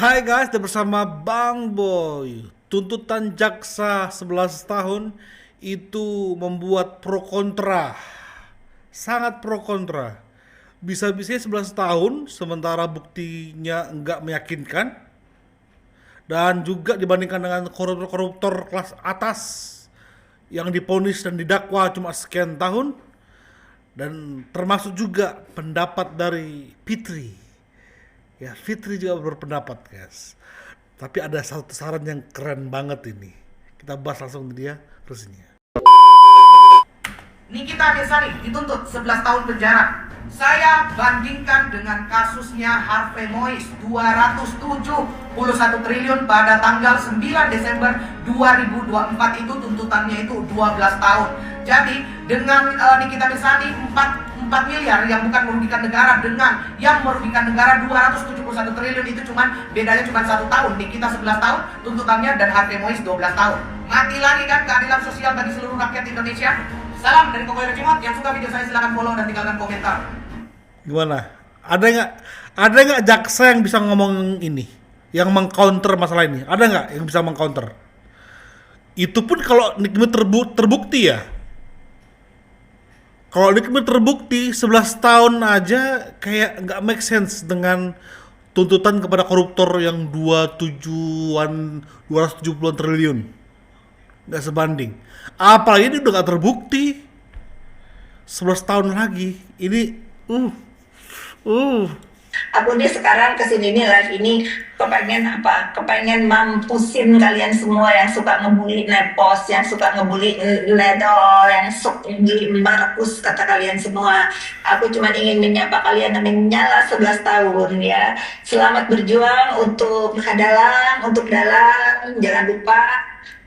Hai guys, udah bersama Bang Boy. Tuntutan jaksa 11 tahun itu membuat pro kontra. Sangat pro kontra. Bisa-bisanya 11 tahun sementara buktinya nggak meyakinkan. Dan juga dibandingkan dengan koruptor-koruptor kelas atas yang diponis dan didakwa cuma sekian tahun. Dan termasuk juga pendapat dari Fitri. Ya, Fitri juga berpendapat, guys. Tapi ada satu saran yang keren banget ini. Kita bahas langsung ke dia terusnya. Nikita Mirzani dituntut 11 tahun penjara. Saya bandingkan dengan kasusnya Harvey Mois 271 triliun pada tanggal 9 Desember 2024 itu tuntutannya itu 12 tahun. Jadi dengan Nikita Mirzani 4 miliar yang bukan merugikan negara dengan yang merugikan negara 271 triliun itu bedanya cuma 1 tahun. Nikita 11 tahun tuntutannya dan Harvey Mois 12 tahun. Mati lagi kan keadilan sosial bagi seluruh rakyat Indonesia. Salam dari Kokoyo Cimot. Yang suka video saya silahkan follow dan tinggalkan komentar. Gimana? Ada nggak jaksa yang bisa ngomong ini, yang mengcounter masalah ini? Ada nggak yang bisa mengcounter? Itu pun kalau Nikmi terbukti ya. Kalau Nikmi terbukti 11 tahun aja kayak nggak make sense dengan tuntutan kepada koruptor yang 270-an triliun. Nggak sebanding. Apalagi ini udah nggak terbukti. 11 tahun lagi. Ini Aku nih sekarang kesini nih live ini kepengen apa? Kepengen mampusin kalian semua yang suka ngebully Nepos, yang suka ngebully Ledol, yang suka ngebully Markus, kata kalian semua. Aku cuma ingin menyapa kalian yang menyala 11 tahun ya. Selamat berjuang untuk dalang, jangan lupa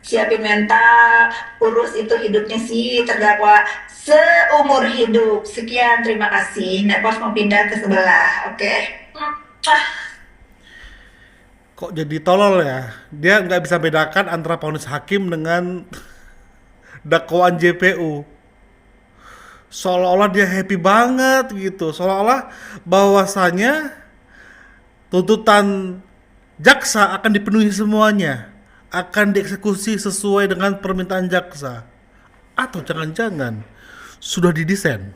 siapin mental, urus itu hidupnya si terdakwa seumur hidup. Sekian, terima kasih. Nepos mau pindah ke sebelah, oke? Kok jadi tolol ya? Dia nggak bisa bedakan antara vonis hakim dengan dakwaan JPU. Seolah-olah dia happy banget gitu. Seolah-olah bahwasanya tuntutan jaksa akan dipenuhi semuanya, akan dieksekusi sesuai dengan permintaan jaksa. Atau jangan-jangan sudah didesain.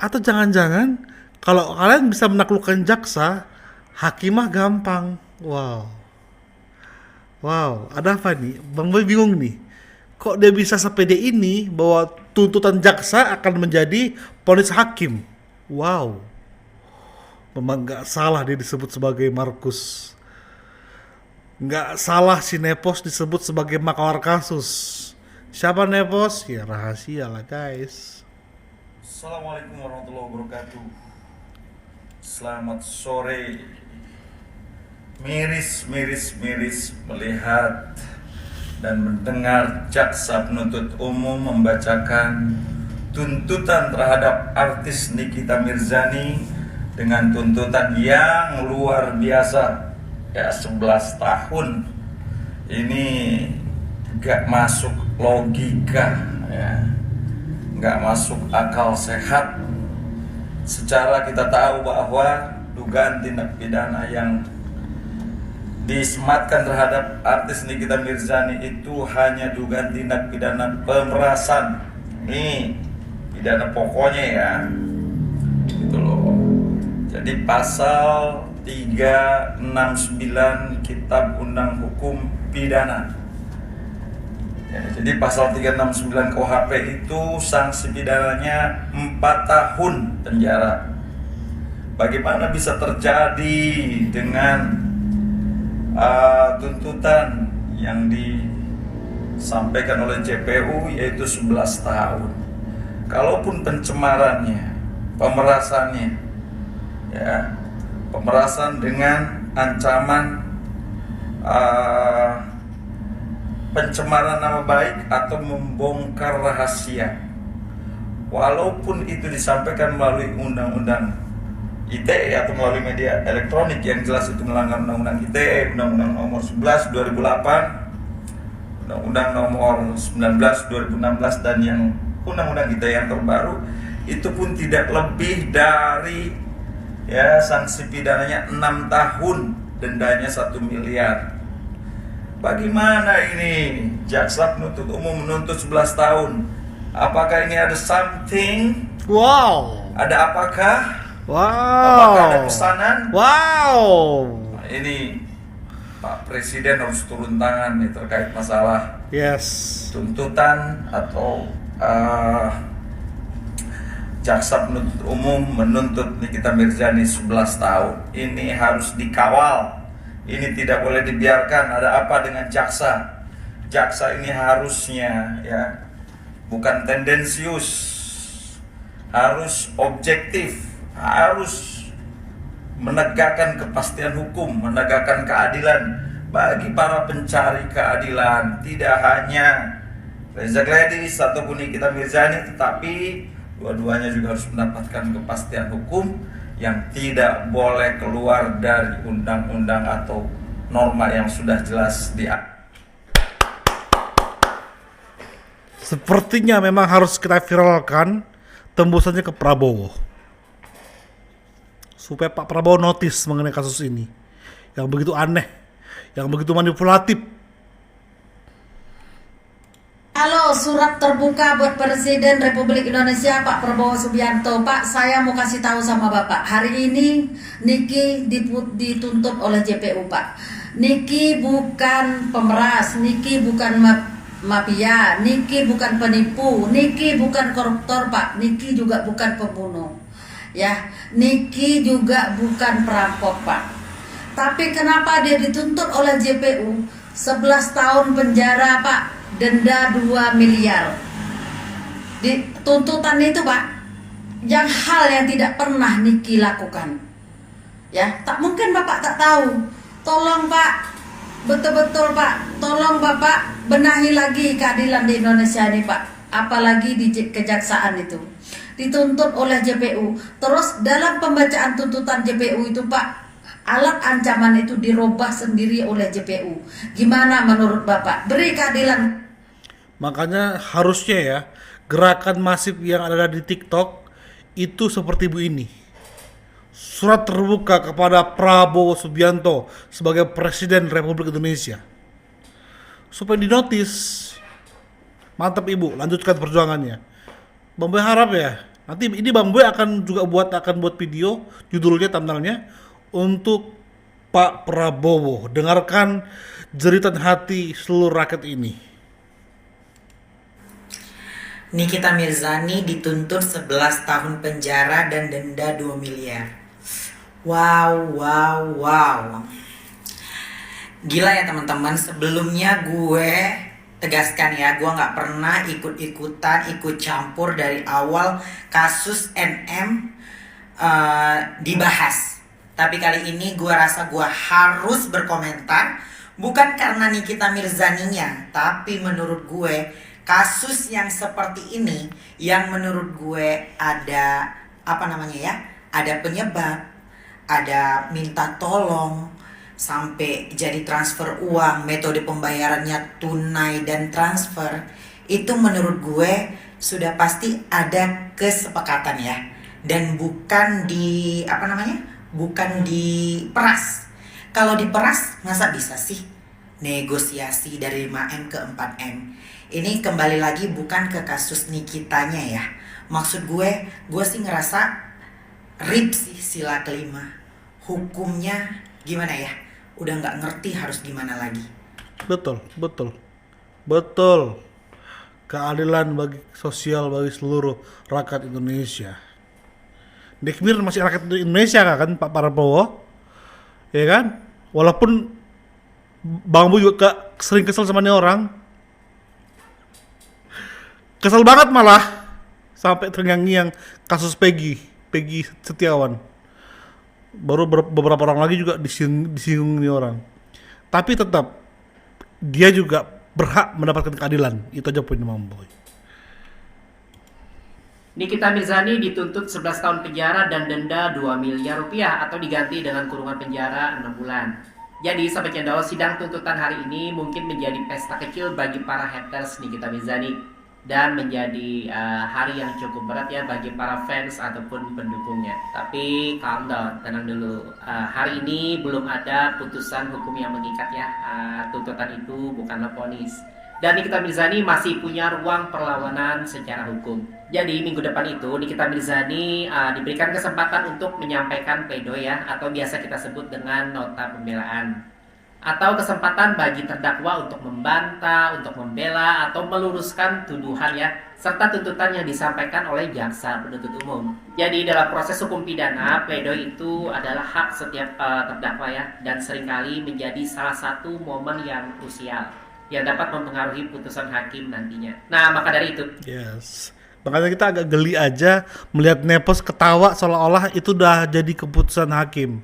Atau jangan-jangan kalau kalian bisa menaklukkan jaksa, hakimah gampang. Wow, ada apa nih? Bang Boy bingung nih. Kok dia bisa sepede ini bahwa tuntutan jaksa akan menjadi vonis hakim? Wow. Memang gak salah dia disebut sebagai Markus. Nggak salah si Nepos disebut sebagai maklar kasus. Siapa Nepos? Ya rahasia lah guys. Assalamualaikum warahmatullahi wabarakatuh. Selamat sore. Miris melihat dan mendengar jaksa penuntut umum membacakan tuntutan terhadap artis Nikita Mirzani dengan tuntutan yang luar biasa. Ya 11 tahun ini gak masuk logika ya, gak masuk akal sehat. Secara kita tahu bahwa dugaan tindak pidana yang disematkan terhadap artis Nikita Mirzani itu hanya dugaan tindak pidana pemerasan. Ini pidana pokoknya ya, gitu loh. Jadi pasal 369 Kitab Undang Hukum Pidana ya, jadi pasal 369 KUHP itu sanksi pidananya 4 tahun penjara. Bagaimana bisa terjadi dengan tuntutan yang disampaikan oleh JPU yaitu 11 tahun? Kalaupun pencemarannya, pemerasannya ya, pemerasan dengan ancaman pencemaran nama baik atau membongkar rahasia, walaupun itu disampaikan melalui undang-undang ITE atau melalui media elektronik, yang jelas itu melanggar undang-undang ITE, undang-undang nomor 11 2008, undang-undang nomor 19 2016, dan yang undang-undang ITE yang terbaru, itu pun tidak lebih dari ya sanksi pidananya 6 tahun dendanya 1 miliar. Bagaimana ini jaksa penuntut umum menuntut 11 tahun? Apakah ini ada something? Wow. Ada apakah? Wow. Apakah ada pesanan? Wow. Nah, ini Pak Presiden harus turun tangan nih terkait masalah Yes. tuntutan atau jaksa penuntut umum menuntut Nikita Mirzani 11 tahun. Ini harus dikawal. Ini tidak boleh dibiarkan. Ada apa dengan jaksa? Jaksa ini harusnya ya bukan tendensius, harus objektif, harus menegakkan kepastian hukum, menegakkan keadilan bagi para pencari keadilan. Tidak hanya Reza Gladys ataupun Nikita Mirzani, tetapi dua-duanya juga harus mendapatkan kepastian hukum yang tidak boleh keluar dari undang-undang atau norma yang sudah jelas Sepertinya memang harus kita viralkan tembusannya ke Prabowo, supaya Pak Prabowo notice mengenai kasus ini yang begitu aneh, yang begitu manipulatif. Halo, surat terbuka buat Presiden Republik Indonesia Pak Prabowo Subianto. Pak, saya mau kasih tahu sama Bapak. Hari ini Niki dituntut oleh JPU, Pak. Niki bukan pemeras, Niki bukan mafia, Niki bukan penipu, Niki bukan koruptor, Pak. Niki juga bukan pembunuh. Ya, Niki juga bukan perampok, Pak. Tapi kenapa dia dituntut oleh JPU 11 tahun penjara, Pak? Denda 2 miliar. Di tuntutan itu, Pak, yang hal yang tidak pernah Niki lakukan. Ya, tak mungkin Bapak tak tahu. Tolong, Pak, betul-betul, Pak, tolong Bapak benahi lagi keadilan di Indonesia ini, Pak. Apalagi di kejaksaan itu dituntut oleh JPU. Terus dalam pembacaan tuntutan JPU itu, Pak, alat ancaman itu dirubah sendiri oleh JPU. Gimana menurut Bapak? Beri keadilan. Makanya harusnya ya, gerakan masif yang ada di TikTok itu seperti Bu ini. Surat terbuka kepada Prabowo Subianto sebagai Presiden Republik Indonesia, supaya dinotis. Mantap Ibu, lanjutkan perjuangannya. Bang Boy harap ya, nanti ini Bang Boy akan buat video, judulnya, thumbnailnya, untuk Pak Prabowo. Dengarkan jeritan hati seluruh rakyat ini. Nikita Mirzani dituntut 11 tahun penjara dan denda 2 miliar. Wow. Gila ya teman-teman, sebelumnya gue tegaskan ya, gue gak pernah ikut campur dari awal kasus NM dibahas. Tapi kali ini gue rasa gue harus berkomentar, bukan karena Nikita Mirzaninya, tapi menurut gue kasus yang seperti ini yang menurut gue ada ada penyebab, ada minta tolong sampai jadi transfer uang, metode pembayarannya tunai dan transfer, itu menurut gue sudah pasti ada kesepakatan ya, dan bukan diperas. Kalau diperas masa bisa sih negosiasi dari 5M ke 4M. Ini kembali lagi bukan ke kasus Nikitanya ya. Maksud gue sih ngerasa rib sih sila kelima. Hukumnya gimana ya? Udah gak ngerti harus gimana lagi. Betul. Keadilan bagi sosial bagi seluruh rakyat Indonesia. Dekmir masih rakyat Indonesia kan Pak Prabowo? Ya kan? Walaupun Bang Bu juga sering kesel sama nih orang. Kesel banget malah sampai terngiang-ngiang kasus Peggy Setiawan. Baru beberapa orang lagi juga disinggung nih orang. Tapi tetap dia juga berhak mendapatkan keadilan. Itu aja poinnya Bang Boy. Nikita Mirzani dituntut 11 tahun penjara dan denda 2 miliar rupiah atau diganti dengan kurungan penjara 6 bulan. Jadi Sobat Cendol, sidang tuntutan hari ini mungkin menjadi pesta kecil bagi para haters Nikita Mirzani. dan menjadi hari yang cukup berat ya bagi para fans ataupun pendukungnya. Tapi calm down, tenang dulu. Hari ini belum ada putusan hukum yang mengikat ya. Tuntutan itu bukanlah vonis. Dan Nikita Mirzani masih punya ruang perlawanan secara hukum. Jadi minggu depan itu Nikita Mirzani diberikan kesempatan untuk menyampaikan pledoi ya, atau biasa kita sebut dengan nota pembelaan. Atau kesempatan bagi terdakwa untuk membantah, untuk membela, atau meluruskan tuduhan ya, serta tuntutan yang disampaikan oleh jaksa penuntut umum. Jadi dalam proses hukum pidana, pledoi itu adalah hak setiap terdakwa ya, dan seringkali menjadi salah satu momen yang krusial yang dapat mempengaruhi putusan hakim nantinya. Nah, maka dari itu, Yes. Makanya kita agak geli aja melihat Nepos ketawa seolah-olah itu udah jadi keputusan hakim.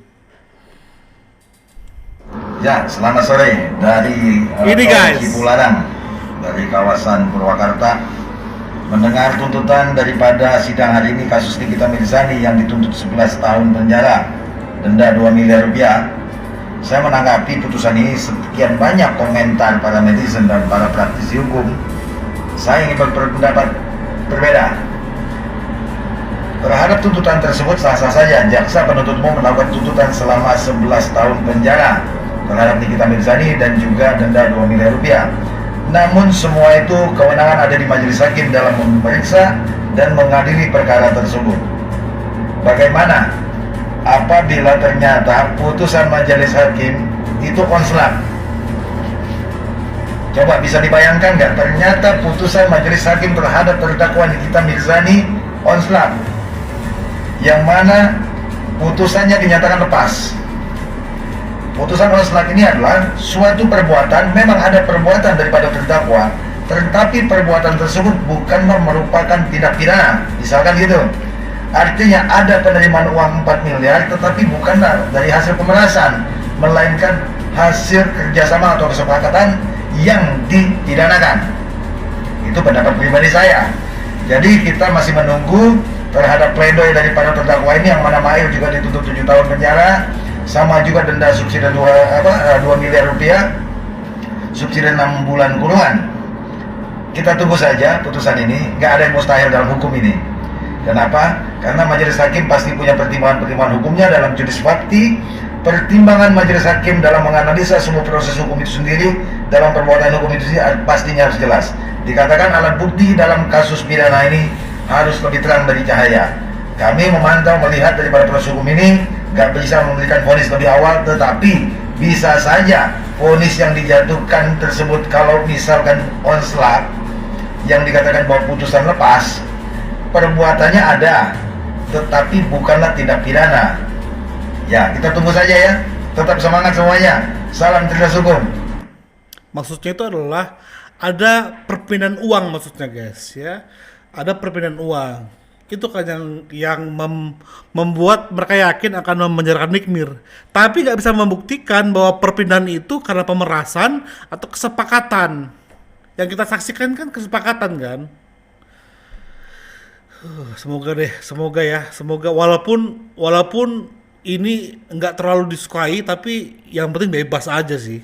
Ya, selamat sore dari Ini, guys. Cipularang, dari kawasan Purwakarta. Mendengar tuntutan daripada sidang hari ini kasus Nikita Mirzani yang dituntut 11 tahun penjara, denda 2 miliar rupiah. Saya menanggapi putusan ini sekian banyak komentar para netizen dan para praktisi hukum. Saya ingin berpendapat berbeda. Terhadap tuntutan tersebut sah-sah saja jaksa penuntut umum melakukan tuntutan selama 11 tahun penjara terhadap Nikita Mirzani dan juga denda 2 miliar rupiah. Namun semua itu kewenangan ada di majelis hakim dalam memeriksa dan mengadili perkara tersebut. Bagaimana apabila ternyata putusan majelis hakim itu konslet? Coba bisa dibayangkan nggak, ternyata putusan majelis hakim terhadap terdakwa Nikita Mirzani konslet, yang mana putusannya dinyatakan lepas. Putusan konslet ini adalah suatu perbuatan, memang ada perbuatan daripada terdakwa, tetapi perbuatan tersebut bukanlah merupakan tindak pidana, misalkan gitu. Artinya ada penerimaan uang 4 miliar tetapi bukanlah dari hasil pemerasan, melainkan hasil kerjasama atau kesepakatan yang dipidanakan. Itu pendapat pribadi saya. Jadi kita masih menunggu terhadap pledoi daripada terdakwa ini, yang mana Mail juga dituntut 7 tahun penjara, sama juga denda subsidi 2 miliar rupiah, subsidi 6 bulan kurungan. Kita tunggu saja putusan ini, nggak ada yang mustahil dalam hukum ini. Kenapa? Karena majelis hakim pasti punya pertimbangan-pertimbangan hukumnya dalam judis fakti. Pertimbangan majelis hakim dalam menganalisa semua proses hukum itu sendiri, dalam perbuatan hukum itu sendiri pastinya harus jelas. Dikatakan alat bukti dalam kasus pidana ini harus lebih terang dari cahaya. Kami memantau melihat daripada proses hukum ini, nggak bisa memberikan vonis lebih awal, tetapi bisa saja vonis yang dijatuhkan tersebut kalau misalkan onslat yang dikatakan bahwa putusan lepas, perbuatannya ada, tetapi bukanlah tindak pidana. Ya, kita tunggu saja ya. Tetap semangat semuanya. Salam cerdas hukum. Maksudnya itu adalah ada perpindahan uang, maksudnya guys ya. Ada perpindahan uang. Itu kan yang membuat mereka yakin akan memenjarakan Nikmir. Tapi nggak bisa membuktikan bahwa perpindahan itu karena pemerasan atau kesepakatan. Yang kita saksikan kan kesepakatan kan. Semoga ya, walaupun ini nggak terlalu disukai, tapi yang penting bebas aja sih.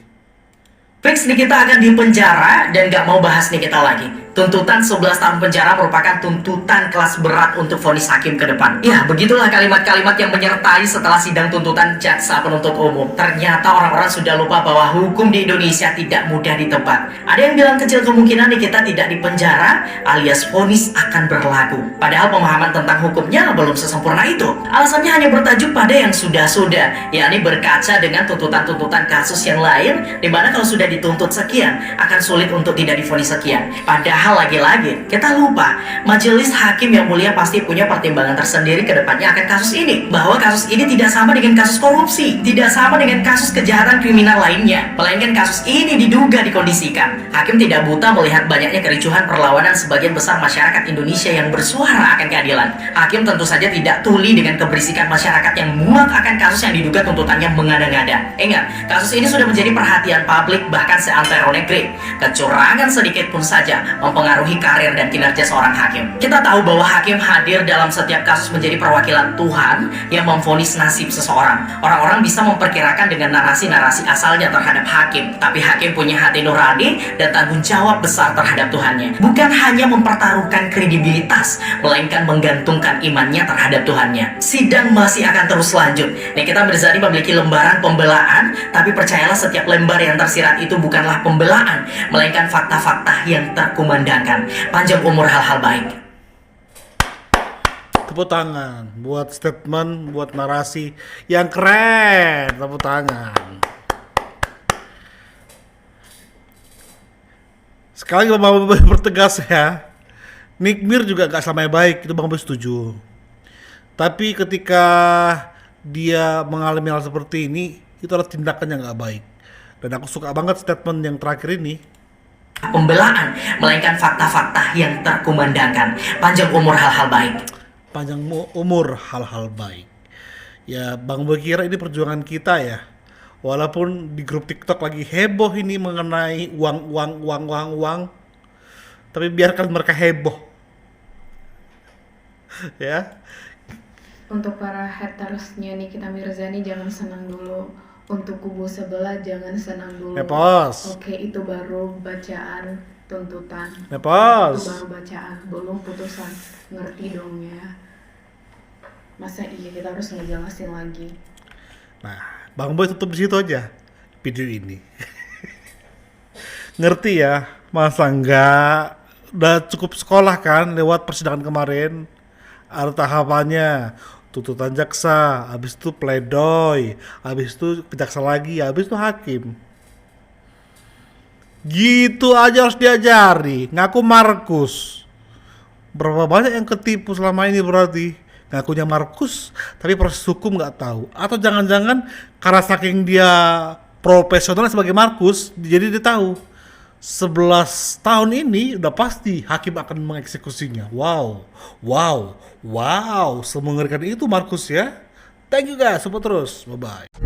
Fix Nikita akan dipenjara dan gak mau bahas Nikita lagi. Tuntutan 11 tahun penjara merupakan tuntutan kelas berat untuk vonis hakim ke depan. Ya, begitulah kalimat-kalimat yang menyertai setelah sidang tuntutan jaksa penuntut umum. Ternyata orang-orang sudah lupa bahwa hukum di Indonesia tidak mudah ditebak. Ada yang bilang kecil kemungkinan Nikita tidak dipenjara alias vonis akan berlaku. Padahal pemahaman tentang hukumnya belum sesempurna itu. Alasannya hanya bertajuk pada yang sudah-sudah, yakni berkaca dengan tuntutan-tuntutan kasus yang lain, dimana kalau sudah dituntut sekian akan sulit untuk tidak divonis sekian. Padahal lagi-lagi kita lupa, majelis hakim yang mulia pasti punya pertimbangan tersendiri ke depannya akan kasus ini, bahwa kasus ini tidak sama dengan kasus korupsi, tidak sama dengan kasus kejahatan kriminal lainnya, melainkan kasus ini diduga dikondisikan. Hakim tidak buta melihat banyaknya kericuhan perlawanan sebagian besar masyarakat Indonesia yang bersuara akan keadilan. Hakim tentu saja tidak tuli dengan keberisikan masyarakat yang muak akan kasus yang diduga tuntutannya mengada-ngada. Ingat, kasus ini sudah menjadi perhatian publik bahkan seantero negeri. Kecurangan sedikit pun saja mempengaruhi karir dan kinerja seorang hakim. Kita tahu bahwa hakim hadir dalam setiap kasus menjadi perwakilan Tuhan yang memvonis nasib seseorang. Orang-orang bisa memperkirakan dengan narasi-narasi asalnya terhadap hakim, tapi hakim punya hati nurani dan tanggung jawab besar terhadap Tuhannya. Bukan hanya mempertaruhkan kredibilitas, melainkan menggantungkan imannya terhadap Tuhannya. Sidang masih akan terus lanjut. Nikita Mirzani memiliki lembaran pembelaan, tapi percayalah setiap lembar yang tersirat itu bukanlah pembelaan, melainkan fakta-fakta yang terkumandangkan. Panjang umur hal-hal baik. Tepuk tangan buat statement, buat narasi yang keren. Tepuk tangan. Sekali lagi Bang Boy bertegas ya, Nick Mir juga gak selamanya baik, itu Bang Boy setuju. Tapi ketika dia mengalami hal seperti ini, itu adalah tindakan yang gak baik. Dan aku suka banget statement yang terakhir ini. Pembelaan, melainkan fakta-fakta yang terkumandangkan. Panjang umur hal-hal baik. Panjang umur hal-hal baik. Ya Bang Boy kira ini perjuangan kita ya. Walaupun di grup TikTok lagi heboh ini mengenai uang. Tapi biarkan mereka heboh. Ya. Untuk para hatersnya Nikita Mirzani jangan senang dulu. Untuk kubu sebelah jangan senang dulu. Nepos. Oke, itu baru bacaan tuntutan. Nepos. Itu baru bacaan, belum putusan. Ngerti dong ya. Masa iya kita harus ngejelasin lagi. Nah, Bang Boy tutup di situ aja video ini. Ngerti ya, masa enggak? Udah cukup sekolah kan lewat persidangan kemarin. Ada tahapannya, tuntutan jaksa, habis itu pledoi, habis itu ke jaksa lagi, habis itu hakim. Gitu aja harus diajari. Ngaku Markus. Berapa banyak yang ketipu selama ini berarti? Ngakunya Markus, tapi proses hukum nggak tahu. Atau jangan-jangan karena saking dia profesional sebagai Markus, jadi dia tahu 11 tahun ini udah pasti hakim akan mengeksekusinya. Wow, semengerikan itu Markus ya. Thank you guys, support terus, bye-bye.